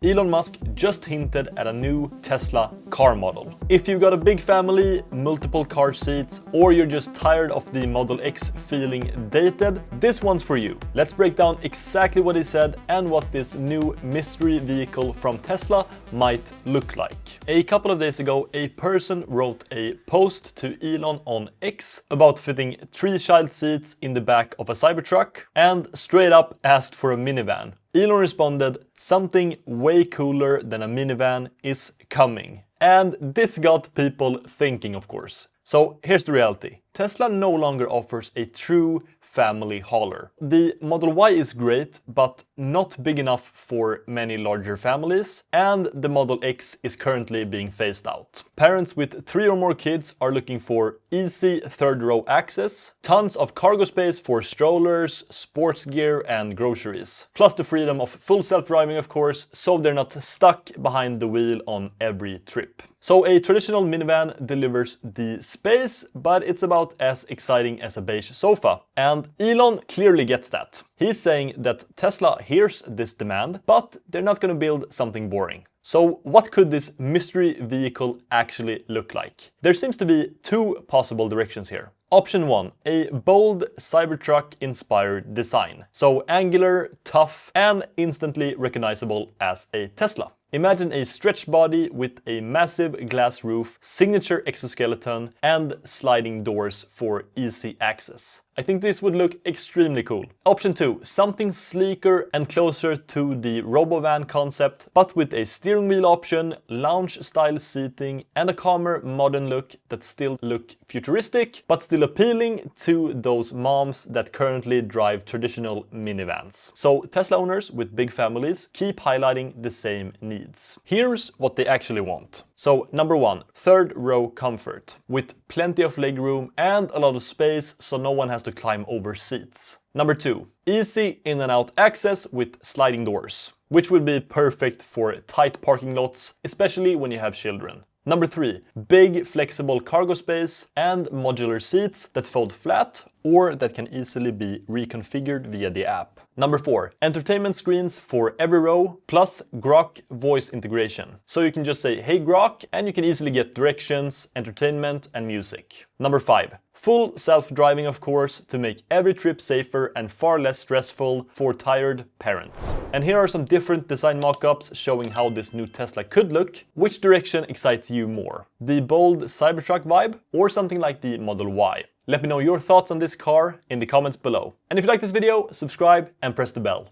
Elon Musk just hinted at a new Tesla car model. If you've got a big family, multiple car seats, or you're just tired of the Model X feeling dated, this one's for you. Let's break down exactly what he said and what this new mystery vehicle from Tesla might look like. A couple of days ago, a person wrote a post to Elon on X about fitting 3 child seats in the back of a Cybertruck and straight up asked for a minivan. Elon responded, "Something way cooler than a minivan is coming." And this got people thinking, of course. So here's the reality. Tesla no longer offers a true family hauler. The Model Y is great, but not big enough for many larger families, and the Model X is currently being phased out. Parents with 3 or more kids are looking for easy third row access, tons of cargo space for strollers, sports gear and groceries, plus the freedom of full self-driving, of course, so they're not stuck behind the wheel on every trip. So a traditional minivan delivers the space, but it's about as exciting as a beige sofa. And Elon clearly gets that. He's saying that Tesla hears this demand, but they're not going to build something boring. So what could this mystery vehicle actually look like? There seems to be 2 possible directions here. Option 1, a bold Cybertruck-inspired design. So angular, tough, and instantly recognizable as a Tesla. Imagine a stretched body with a massive glass roof, signature exoskeleton, and sliding doors for easy access. I think this would look extremely cool. Option 2, something sleeker and closer to the Robovan concept, but with a steering wheel option, lounge-style seating, and a calmer, modern look that still look futuristic, but still appealing to those moms that currently drive traditional minivans. So Tesla owners with big families keep highlighting the same needs. Here's what they actually want. So number 1, third row comfort, with plenty of legroom and a lot of space so no one has to climb over seats. Number 2, easy in and out access with sliding doors, which would be perfect for tight parking lots, especially when you have children. Number 3, big flexible cargo space and modular seats that fold flat or that can easily be reconfigured via the app. Number 4, entertainment screens for every row plus Grok voice integration. So you can just say, "Hey Grok," and you can easily get directions, entertainment and music. Number 5, full self-driving, of course, to make every trip safer and far less stressful for tired parents. And here are some different design mock-ups showing how this new Tesla could look. Which direction excites you more? The bold Cybertruck vibe or something like the Model Y? Let me know your thoughts on this car in the comments below. And if you like this video, subscribe and press the bell.